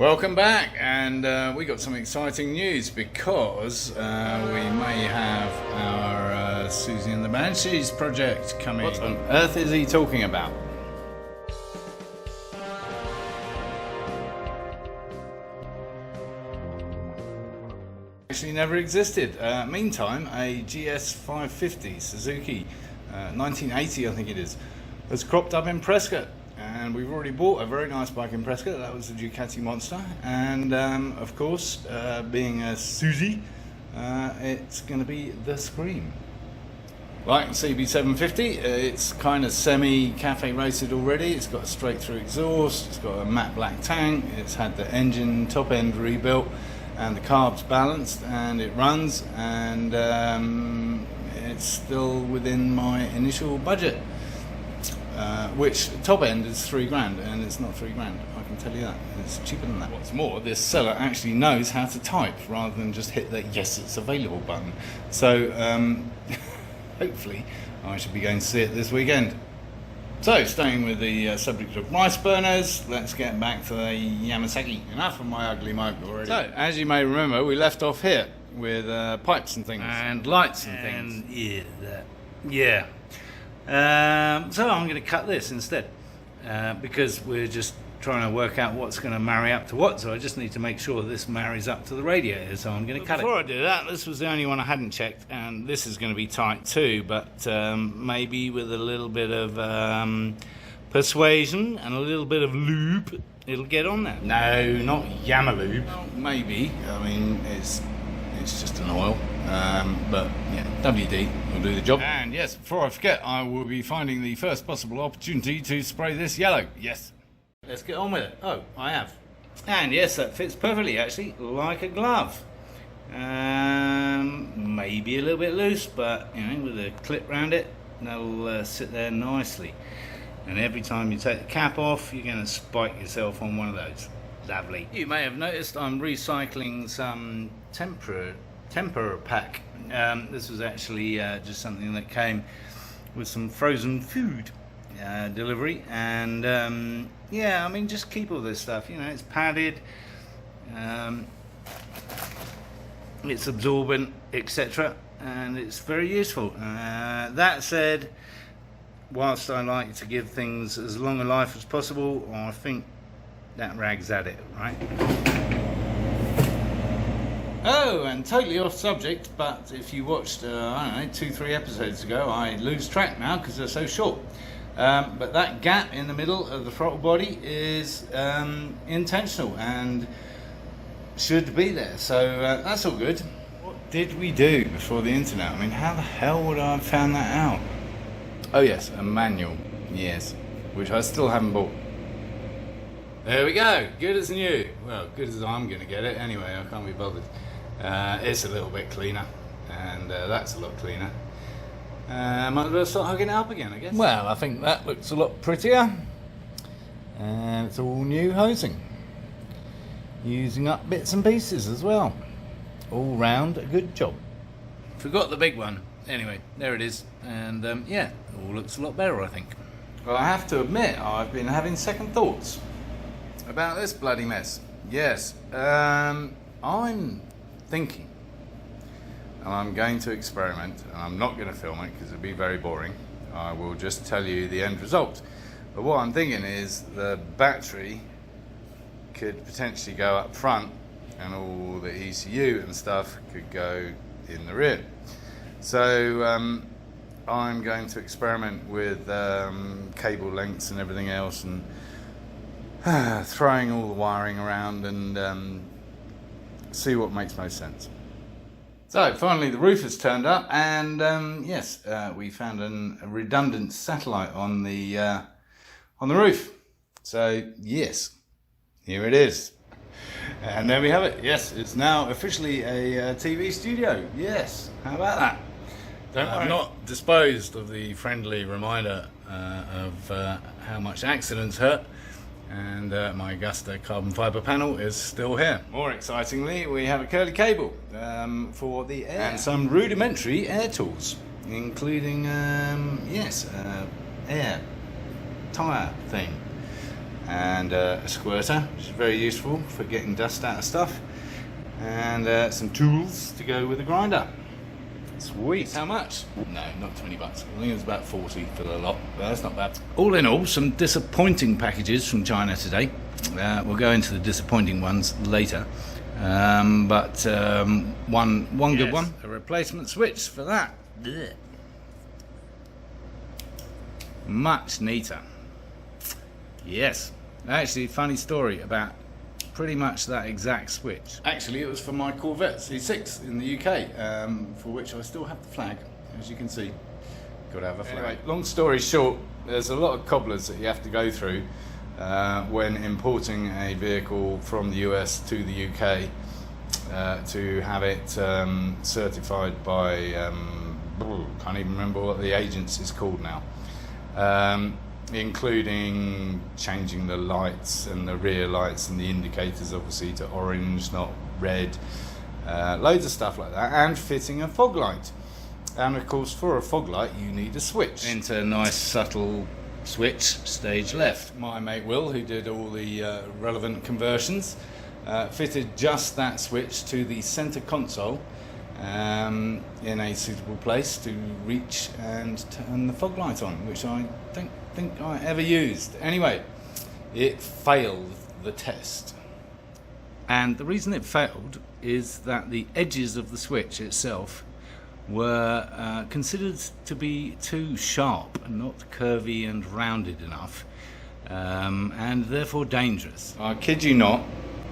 Welcome back, and we got some exciting news because we may have our Susie and the Banshees project coming. What on earth is he talking about? Actually never existed. Meantime, a GS 550 Suzuki 1980 I think it is, has cropped up in Prescott. And we've already bought a very nice bike in Prescott. That was the Ducati Monster, and of course, being a Susie, it's going to be the Scream. Like CB750, it's kind of semi-CafeRacered already. It's got a straight-through exhaust. It's got a matte black tank. It's had the engine top end rebuilt, and the carbs balanced, and it runs, and it's still within my initial budget. Which top end is £3 grand, and it's not £3 grand, I can tell you that. It's cheaper than that. What's more, this seller actually knows how to type rather than just hit the yes it's available button. So hopefully I should be going to see it this weekend. So staying with the subject of rice burners, let's get back to the Yamasaki. Enough of my ugly mug already. So as you may remember, we left off here with pipes and things and lights and things. Yeah. So I'm going to cut this instead because we're just trying to work out what's going to marry up to what, so I just need to make sure this marries up to the radiator, so I'm going to cut it. Before I do that, this was the only one I hadn't checked, and this is going to be tight too, but maybe with a little bit of persuasion and a little bit of lube, it'll get on there. No, not Yamaha lube. Well, maybe. I mean, it's just an oil. But yeah, WD will do the job. And yes, before I forget, I will be finding the first possible opportunity to spray this yellow. Yes. Let's get on with it. Oh, I have. And yes, that fits perfectly actually, like a glove. Maybe a little bit loose, but you know, with a clip round it, that'll sit there nicely. And every time you take the cap off, you're going to spike yourself on one of those. Lovely. You may have noticed I'm recycling some temper pack. This was actually just something that came with some frozen food delivery, and yeah, I mean, just keep all this stuff, you know, it's padded, it's absorbent, etc., and it's very useful. That said, whilst I like to give things as long a life as possible, I think that rag's at it, right? Oh, and totally off subject, but if you watched, I don't know, 2-3 episodes ago, I lose track now because they're so short. But that gap in the middle of the throttle body is intentional and should be there, so that's all good. What did we do before the internet? I mean, how the hell would I have found that out? Oh yes, a manual, yes, which I still haven't bought. There we go, good as new. Well, good as I'm going to get it anyway, I can't be bothered. It's a little bit cleaner, and that's a lot cleaner. Might as well start hugging it up again, I guess. Well, I think that looks a lot prettier, and it's all new hosing, using up bits and pieces as well. All round a good job. Forgot the big one. Anyway, there it is, and yeah, it all looks a lot better, I think. Well, I have to admit, I've been having second thoughts about this bloody mess. Yes, I'm thinking, and I'm going to experiment, and I'm not going to film it because it'd be very boring. I will just tell you the end result. But what I'm thinking is the battery could potentially go up front, and all the ECU and stuff could go in the rear. So I'm going to experiment with cable lengths and everything else, and throwing all the wiring around, and see what makes most sense. So finally the roof has turned up, and yes, we found a redundant satellite on the roof. So yes, here it is, and there we have it. Yes, it's now officially a TV studio. Yes, how about that? I've not disposed of the friendly reminder of how much accidents hurt, and my Augusta carbon fibre panel is still here. More excitingly, we have a curly cable for the air, and some rudimentary air tools, including yes, air tyre thing, and a squirter, which is very useful for getting dust out of stuff, and some tools to go with the grinder. Sweet. How much? No, not 20 bucks. I think it was about 40 for the lot, but that's not bad. All in all, some disappointing packages from China today. We'll go into the disappointing ones later. But one good one, a replacement switch for that. Blech. Much neater. Yes. Actually, funny story about pretty much that exact switch. Actually, it was for my Corvette C6 in the UK, for which I still have the flag, as you can see. Got to have a flag. Anyway, long story short, there's a lot of cobblers that you have to go through when importing a vehicle from the US to the UK to have it certified by, can't even remember what the agency's called now. Including changing the lights and the rear lights and the indicators obviously to orange, not red, loads of stuff like that, and fitting a fog light. And of course, for a fog light you need a switch. Into a nice subtle switch, stage left. My mate Will, who did all the relevant conversions, fitted just that switch to the center console in a suitable place to reach and turn the fog light on, which I don't think I ever used. Anyway, it failed the test. And the reason it failed is that the edges of the switch itself were considered to be too sharp and not curvy and rounded enough, and therefore dangerous. I kid you not,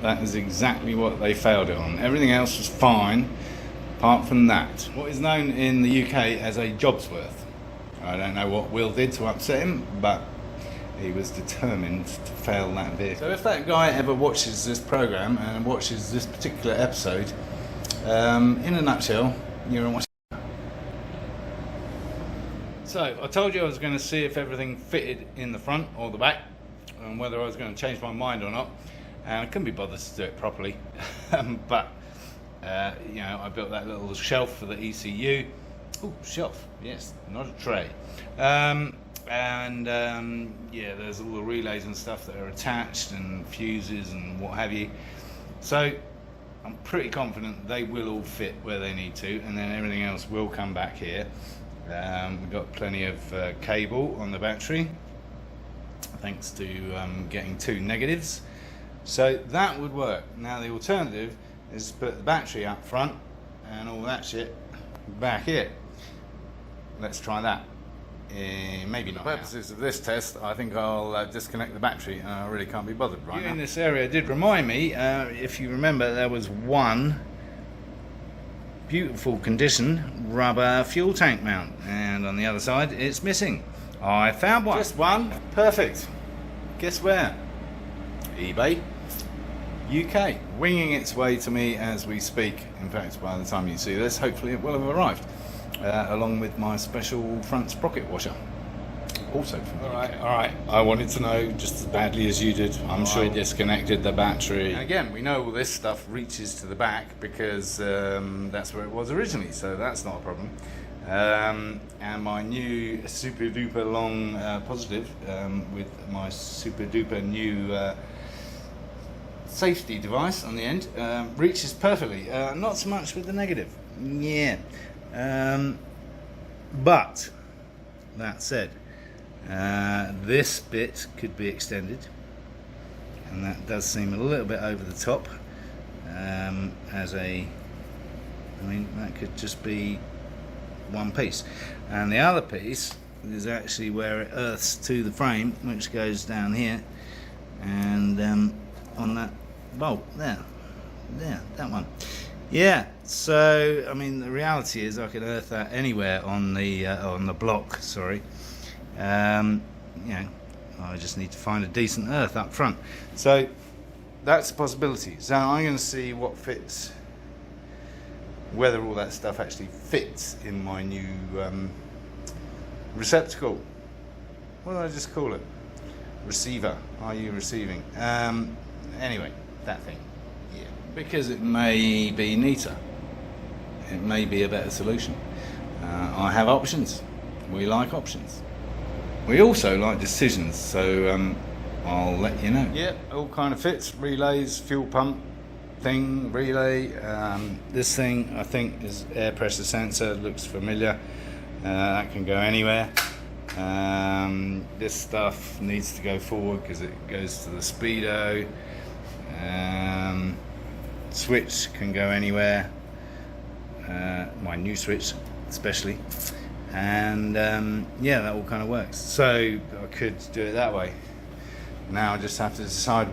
that is exactly what they failed it on. Everything else was fine apart from that. What is known in the UK as a job's worth. I don't know what Will did to upset him, but he was determined to fail that vehicle. So if that guy ever watches this program and watches this particular episode, in a nutshell, you're on. So I told you I was going to see if everything fitted in the front or the back, and whether I was going to change my mind or not. And I couldn't be bothered to do it properly, but you know, I built that little shelf for the ECU. Oh, shelf, yes, not a tray. Yeah, there's all the relays and stuff that are attached, and fuses and what have you. So I'm pretty confident they will all fit where they need to, and then everything else will come back here. We've got plenty of cable on the battery, thanks to getting 2 negatives. So that would work. Now the alternative is to put the battery up front and all that shit back here. Let's try that. Maybe not. For the purposes of this test, I think I'll disconnect the battery. I really can't be bothered right now. In this area did remind me, if you remember, there was one beautiful condition rubber fuel tank mount, and on the other side it's missing. I found one. Just one. Perfect. Guess where? eBay UK. Winging its way to me as we speak. In fact, by the time you see this, hopefully it will have arrived, along with my special front sprocket washer, also from the UK. All right, I wanted to know just as badly as you did. I'm sure I disconnected the battery. And again, we know all this stuff reaches to the back because that's where it was originally, so that's not a problem. And my new super duper long positive with my super duper new safety device on the end reaches perfectly. Not so much with the negative. Yeah. But that said, this bit could be extended, and that does seem a little bit over the top. As a, I mean, that could just be one piece, and the other piece is actually where it earths to the frame, which goes down here, and on that bolt there, that one. Yeah, so I mean, the reality is I could earth that anywhere on the block. Sorry, you know, I just need to find a decent earth up front. So that's a possibility. So I'm going to see what fits, whether all that stuff actually fits in my new receptacle. What did I just call it? Receiver. Are you receiving? Anyway, that thing. Yeah. Because it may be neater. It may be a better solution. I have options. We like options. We also like decisions. So I'll let you know. Yeah, all kind of fits. Relays, fuel pump thing, relay. This thing I think is air pressure sensor. Looks familiar. That can go anywhere. This stuff needs to go forward because it goes to the speedo. Switch can go anywhere. My new switch especially. And yeah, that all kind of works. So I could do it that way. Now I just have to decide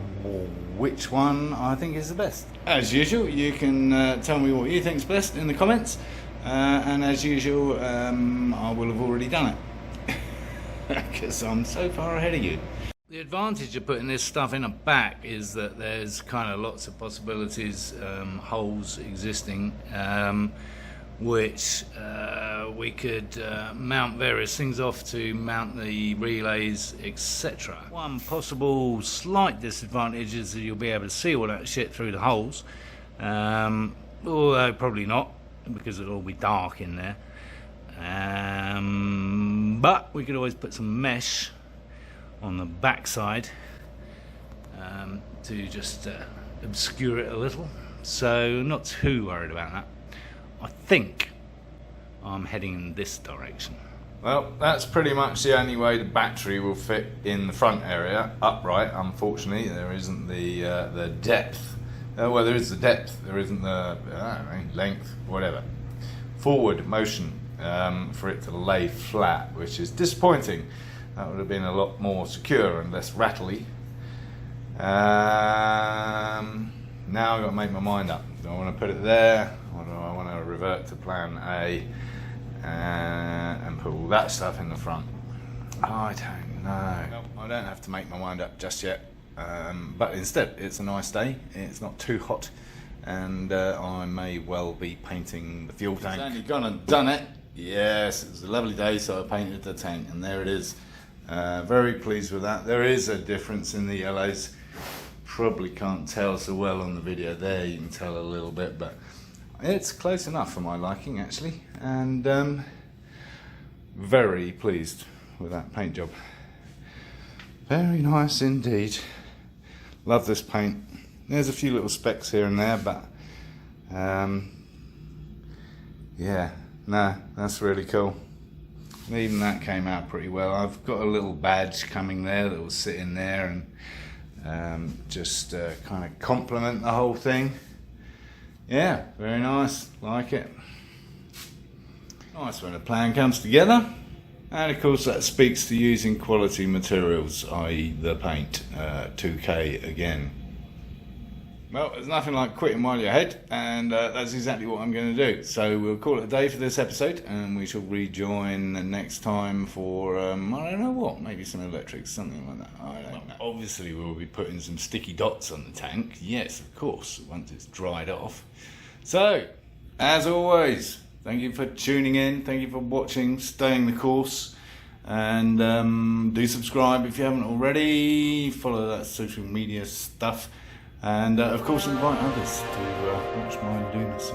which one I think is the best. As usual, you can tell me what you think is best in the comments, and as usual, I will have already done it because I'm so far ahead of you. The advantage of putting this stuff in a back is that there's kind of lots of possibilities, holes existing, which we could mount various things off to mount the relays, etc. One possible slight disadvantage is that you'll be able to see all that shit through the holes, although probably not, because it'll all be dark in there. But we could always put some mesh on the back side to just obscure it a little, so not too worried about that. I think I'm heading in this direction. Well, that's pretty much the only way the battery will fit in the front area, upright. Unfortunately, there isn't the depth. Well, there is the depth, there isn't the I don't know, length, whatever. Forward motion for it to lay flat, which is disappointing. That would have been a lot more secure and less rattly. Now I've got to make my mind up. Do I want to put it there, or do I want to revert to plan A and put all that stuff in the front? I don't know. Nope, I don't have to make my mind up just yet. But instead, it's a nice day. It's not too hot, and I may well be painting the fuel tank. It's only gone and done it. Yes, it was a lovely day, so I painted the tank, and there it is. Very pleased with that. There is a difference in the yellows. Probably can't tell so well on the video there. You can tell a little bit, but it's close enough for my liking actually, and very pleased with that paint job. Very nice indeed. Love this paint. There's a few little specks here and there, but yeah, no, that's really cool. Even that came out pretty well. I've got a little badge coming there that will sit in there and just kind of complement the whole thing. Yeah, very nice, like it. Nice when a plan comes together. And of course that speaks to using quality materials, i.e. the paint, 2K again. Well, there's nothing like quitting while you're ahead, and that's exactly what I'm going to do. So we'll call it a day for this episode, and we shall rejoin next time for, I don't know what, maybe some electrics, something like that. I don't know. Obviously we'll be putting some sticky dots on the tank, yes, of course, once it's dried off. So, as always, thank you for tuning in, thank you for watching, staying the course, and do subscribe if you haven't already, follow that social media stuff. And of course invite others to watch my lunacy.